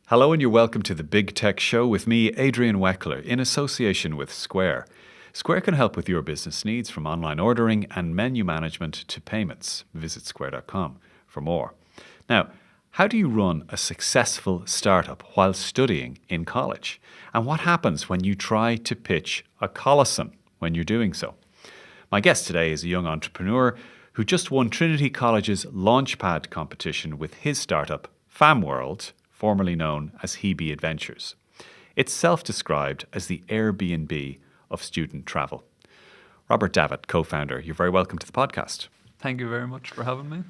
Hello and you're welcome to the Big Tech Show with me, Adrian Weckler, in association with Square. Square can help with your business needs from online ordering and menu management to payments. Visit square.com for more. Now, how do you run a successful startup while studying in college? And what happens when you try to pitch a Collison when you're doing so? My guest today is a young entrepreneur who just won Trinity College's Launchpad competition with his startup, FamWorld, formerly known as Hebe Adventures. It's self-described as the Airbnb of student travel. Robert Davitt, co-founder, you're very welcome to the podcast. Thank you very much for having me.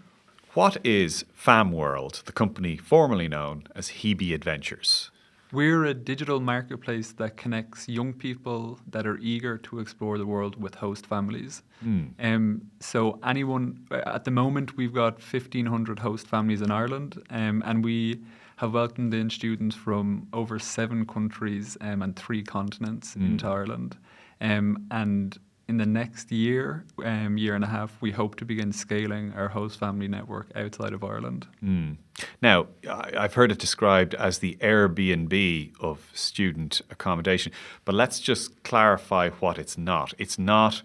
What is FamWorld, the company formerly known as Hebe Adventures? We're a digital marketplace that connects young people that are eager to explore the world with host families. So anyone, at the moment, we've got 1,500 host families in Ireland, and we have welcomed in students from over 7 countries and 3 continents into Ireland. And in the next year, year and a half, we hope to begin scaling our host family network outside of Ireland. Now, I've heard it described as the Airbnb of student accommodation, but let's just clarify what it's not. It's not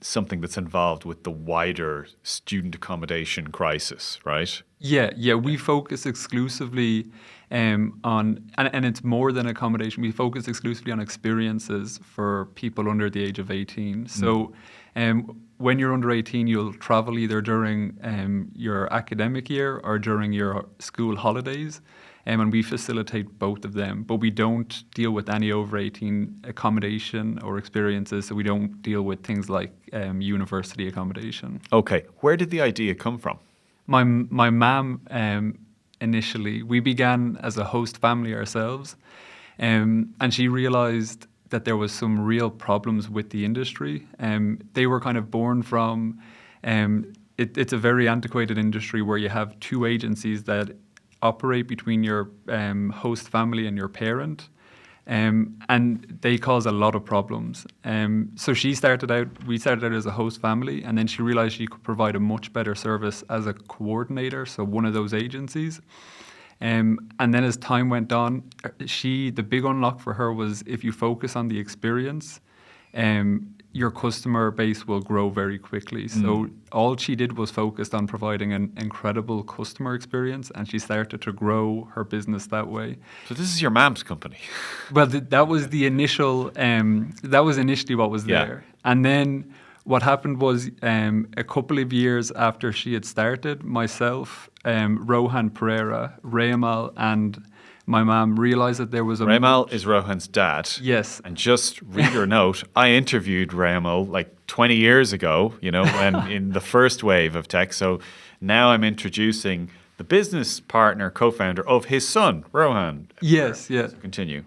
something that's involved with the wider student accommodation crisis, right? Yeah, we focus exclusively on, and it's more than accommodation, we focus exclusively on experiences for people under the age of 18. So when you're under 18, you'll travel either during your academic year or during your school holidays, and we facilitate both of them. But we don't deal with any over 18 accommodation or experiences, so we don't deal with things like university accommodation. Okay, where did the idea come from? My mum, initially, we began as a host family ourselves, and she realised that there was some real problems with the industry. They were kind of born from, it's a very antiquated industry where you have 2 agencies that operate between your host family and your parent, and they cause a lot of problems. So we started out as a host family, and then she realized she could provide a much better service as a coordinator, so one of those agencies. And then as time went on, the big unlock for her was if you focus on the experience, your customer base will grow very quickly. So all she did was focused on providing an incredible customer experience, and she started to grow her business that way. So this is your mom's company. Well, that was the initial. That was initially what was there, and then what happened was a couple of years after she had started, myself, Rohan Pereira, Ramal, and my mom realized that there was a... Ramal is Rohan's dad. Yes. And just read your note, I interviewed Ramal like 20 years ago, when in the first wave of tech. So now I'm introducing the business partner, co-founder of his son, Rohan. Yes, yeah. So continue.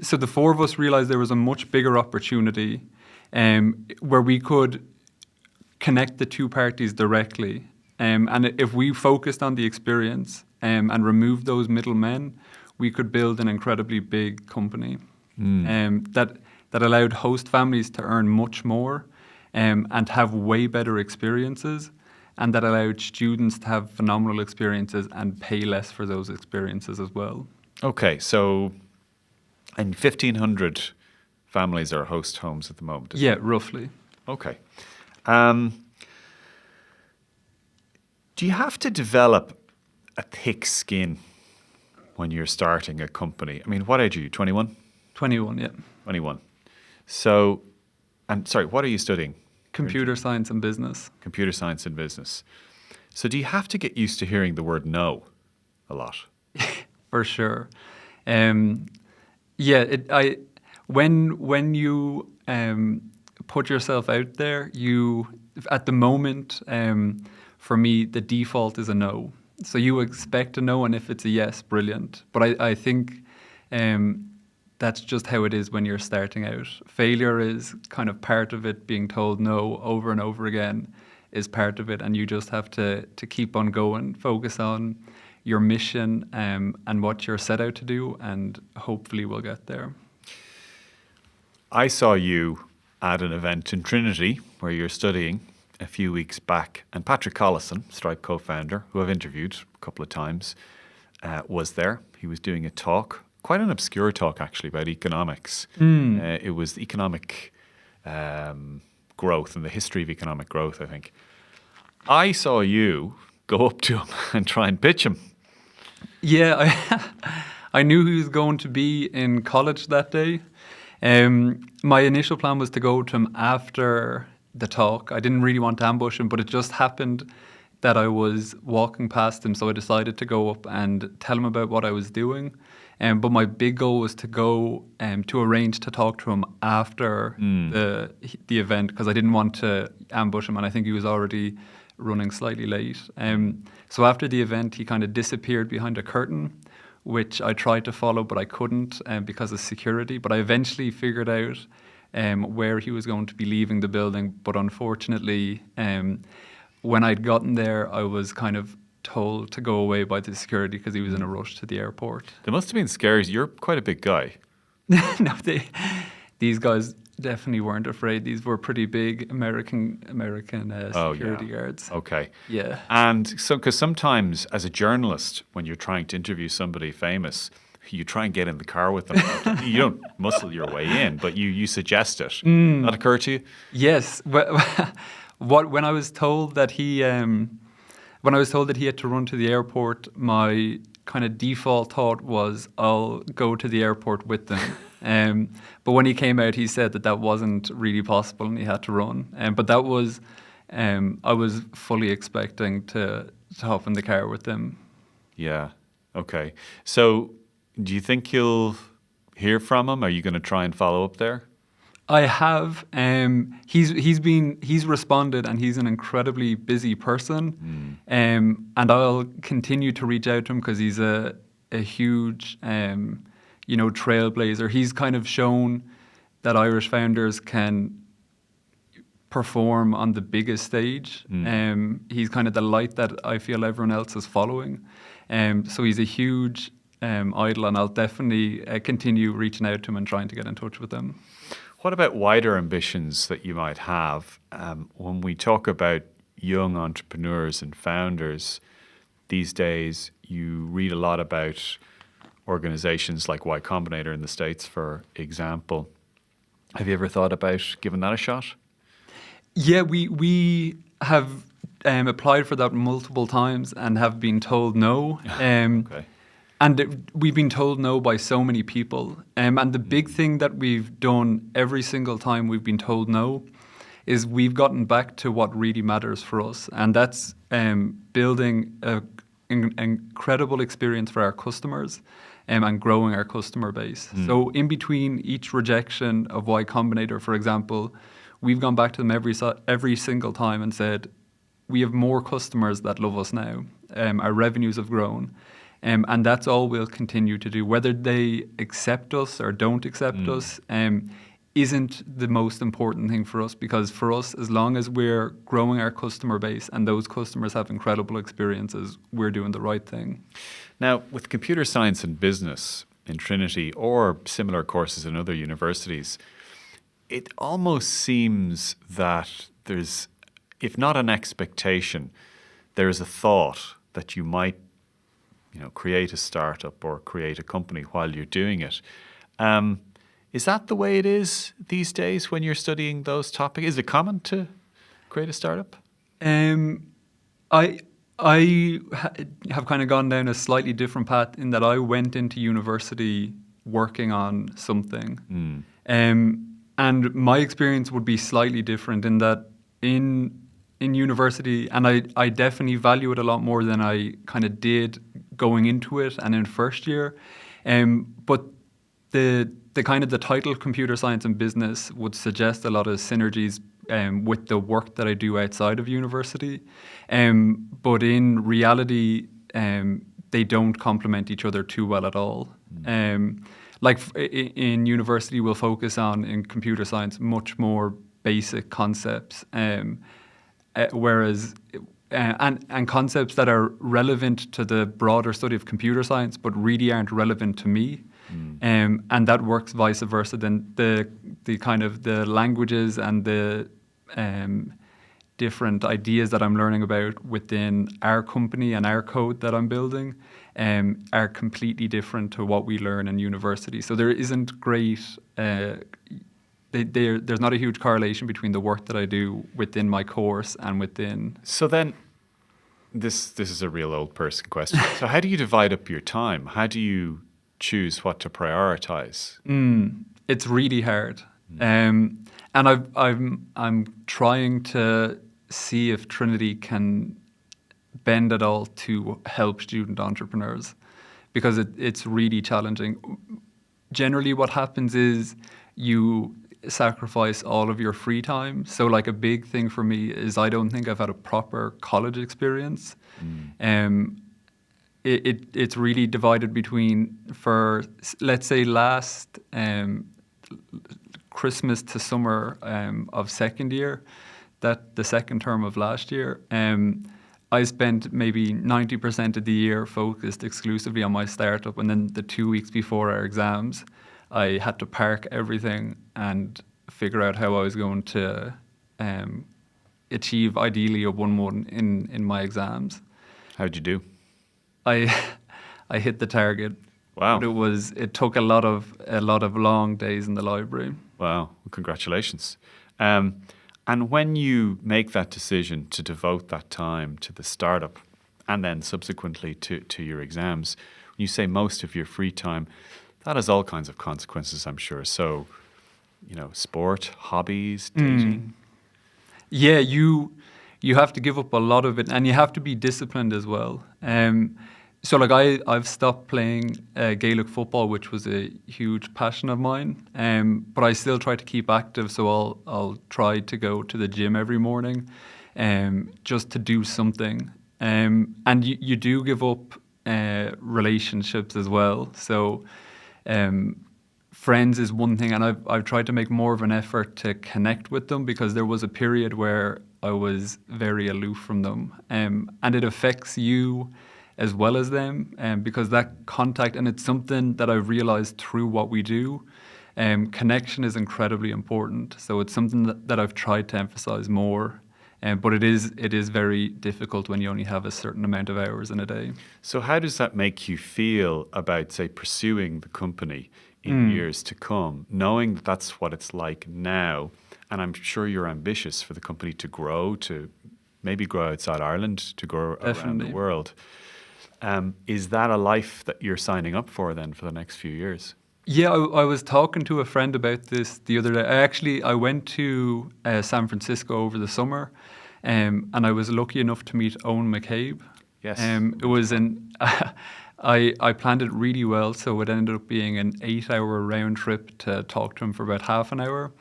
So the 4 of us realized there was a much bigger opportunity where we could connect the 2 parties directly. And if we focused on the experience and removed those middlemen, we could build an incredibly big company that allowed host families to earn much more and have way better experiences, and that allowed students to have phenomenal experiences and pay less for those experiences as well. Okay, so and 1,500 families are host homes at the moment. Yeah, roughly. Okay. Do you have to develop a thick skin when you're starting a company? I mean, what age are you, 21? 21, yeah. 21. So, and sorry, what are you studying? Computer science and business. Computer science and business. So do you have to get used to hearing the word no a lot? For sure. When you put yourself out there, at the moment, for me, the default is a no. So you expect a no, and if it's a yes, brilliant. But I think that's just how it is when you're starting out. Failure is kind of part of it. Being told no over and over again is part of it, and you just have to keep on going, focus on your mission and what you're set out to do, and hopefully we'll get there. I saw you at an event in Trinity where you're studying a few weeks back, and Patrick Collison, Stripe co-founder, who I've interviewed a couple of times, was there. he was doing a talk, quite an obscure talk actually, about economics. It was economic growth and the history of economic growth, I think. I saw you go up to him and try and pitch him. Yeah, I knew he was going to be in college that day. My initial plan was to go to him after the talk. I didn't really want to ambush him, but it just happened that I was walking past him, so I decided to go up and tell him about what I was doing. But my big goal was to go to arrange to talk to him after the event, because I didn't want to ambush him, and I think he was already running slightly late. So after the event, he kind of disappeared behind a curtain, which I tried to follow, but I couldn't because of security. But I eventually figured out where he was going to be leaving the building. But unfortunately, when I'd gotten there, I was kind of told to go away by the security because he was in a rush to the airport. They must have been scared. You're quite a big guy. No, these guys definitely weren't afraid. These were pretty big American security guards. Okay. Yeah. And so, because sometimes as a journalist, when you're trying to interview somebody famous, you try and get in the car with them. You don't muscle your way in, but you suggest it. That occur to you? Yes. When I was told that he had to run to the airport, my kind of default thought was I'll go to the airport with them. But when he came out, he said that wasn't really possible and he had to run. But that was, I was fully expecting to hop in the car with them. Yeah. Okay. So do you think you'll hear from him? Are you going to try and follow up there? I have. He's responded, and he's an incredibly busy person. And I'll continue to reach out to him because he's a huge, trailblazer. He's kind of shown that Irish founders can perform on the biggest stage. He's kind of the light that I feel everyone else is following. So he's a huge idol, and I'll definitely continue reaching out to him and trying to get in touch with him. What about wider ambitions that you might have? When we talk about young entrepreneurs and founders, these days you read a lot about organizations like Y Combinator in the States, for example. Have you ever thought about giving that a shot? Yeah, we have applied for that multiple times and have been told no. Okay. And we've been told no by so many people. And the big thing that we've done every single time we've been told no is we've gotten back to what really matters for us. And that's building an incredible experience for our customers and growing our customer base. So in between each rejection of Y Combinator, for example, we've gone back to them every single time and said, we have more customers that love us now. Our revenues have grown. And that's all we'll continue to do. Whether they accept us or don't accept us isn't the most important thing for us, because for us, as long as we're growing our customer base and those customers have incredible experiences, we're doing the right thing. Now, with computer science and business in Trinity or similar courses in other universities, it almost seems that there's, if not an expectation, there's a thought that you might create a startup or create a company while you're doing it. Is that the way it is these days when you're studying those topics? Is it common to create a startup? I have kind of gone down a slightly different path in that I went into university working on something. And my experience would be slightly different in that in university, and I definitely value it a lot more than I kind of did going into it and in first year. But the kind of the title computer science and business would suggest a lot of synergies with the work that I do outside of university. But in reality, they don't complement each other too well at all. Like in university, we'll focus on, in computer science, much more basic concepts, whereas and concepts that are relevant to the broader study of computer science, but really aren't relevant to me. And that works vice versa. Then the kind of the languages and the different ideas that I'm learning about within our company and our code that I'm building are completely different to what we learn in university. So there isn't great. There's not a huge correlation between the work that I do within my course and within. So then, this is a real old person question. So how do you divide up your time? How do you choose what to prioritize? It's really hard, and I'm trying to see if Trinity can bend at all to help student entrepreneurs, because it's really challenging. Generally, what happens is you sacrifice all of your free time. So like a big thing for me is I don't think I've had a proper college experience. It's really divided between, for let's say last Christmas to summer of second year, that the second term of last year, I spent maybe 90% of the year focused exclusively on my startup, and then the 2 weeks before our exams, I had to park everything and figure out how I was going to achieve ideally a 1-1 in my exams. How'd you do? I hit the target. Wow. But it took a lot of long days in the library. Wow. Well, congratulations. And when you make that decision to devote that time to the startup and then subsequently to your exams, when you say most of your free time, that has all kinds of consequences, I'm sure. So, sport, hobbies, dating. Yeah, you have to give up a lot of it, and you have to be disciplined as well. So like I've stopped playing Gaelic football, which was a huge passion of mine, but I still try to keep active. So I'll try to go to the gym every morning, just to do something. And you do give up relationships as well. So friends is one thing, and I've tried to make more of an effort to connect with them, because there was a period where I was very aloof from them, and it affects you as well as them, because that contact, and it's something that I've realized through what we do, connection is incredibly important. So it's something that I've tried to emphasize more, but it is very difficult when you only have a certain amount of hours in a day. So how does that make you feel about, say, pursuing the company in years to come, knowing that that's what it's like now? And I'm sure you're ambitious for the company to grow, to maybe grow outside Ireland, to grow around the world. Is that a life that you're signing up for then for the next few years? Yeah, I was talking to a friend about this the other day. I went to San Francisco over the summer, and I was lucky enough to meet Owen McCabe. Yes. It was I planned it really well, so it ended up being an 8-hour round trip to talk to him for about half an hour.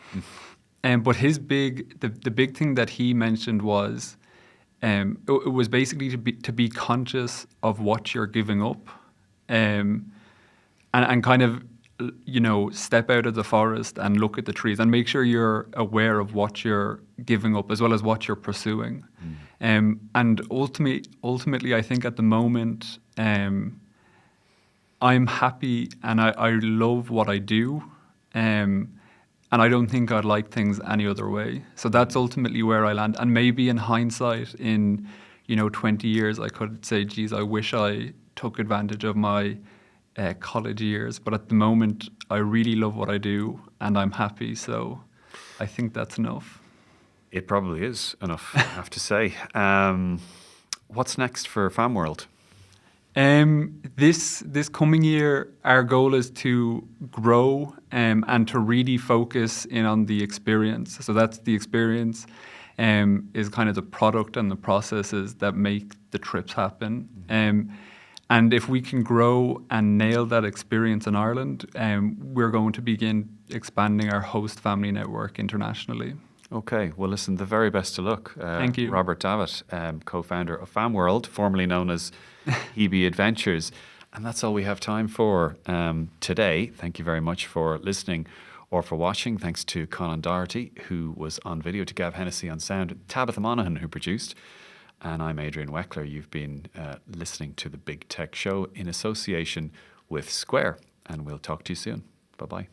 But the big thing that he mentioned was, it was basically to be conscious of what you're giving up, and kind of, step out of the forest and look at the trees and make sure you're aware of what you're giving up as well as what you're pursuing. And ultimately, I think at the moment, I'm happy and I love what I do, and I don't think I'd like things any other way. So that's ultimately where I land. And maybe in hindsight, in 20 years, I could say, geez, I wish I took advantage of my college years. But at the moment, I really love what I do and I'm happy. So I think that's enough. It probably is enough, I have to say. What's next for FamWorld? This coming year, our goal is to grow and to really focus in on the experience. So that's the experience, is kind of the product and the processes that make the trips happen. And if we can grow and nail that experience in Ireland, we're going to begin expanding our host family network internationally. Okay, well, listen, the very best of luck. Thank you. Robert Davitt, co-founder of FamWorld, formerly known as Hebe Adventures. And that's all we have time for today. Thank you very much for listening or for watching. Thanks to Colin Doherty, who was on video, to Gav Hennessy on sound, Tabitha Monaghan, who produced. And I'm Adrian Weckler. You've been listening to The Big Tech Show in association with Square. And we'll talk to you soon. Bye-bye.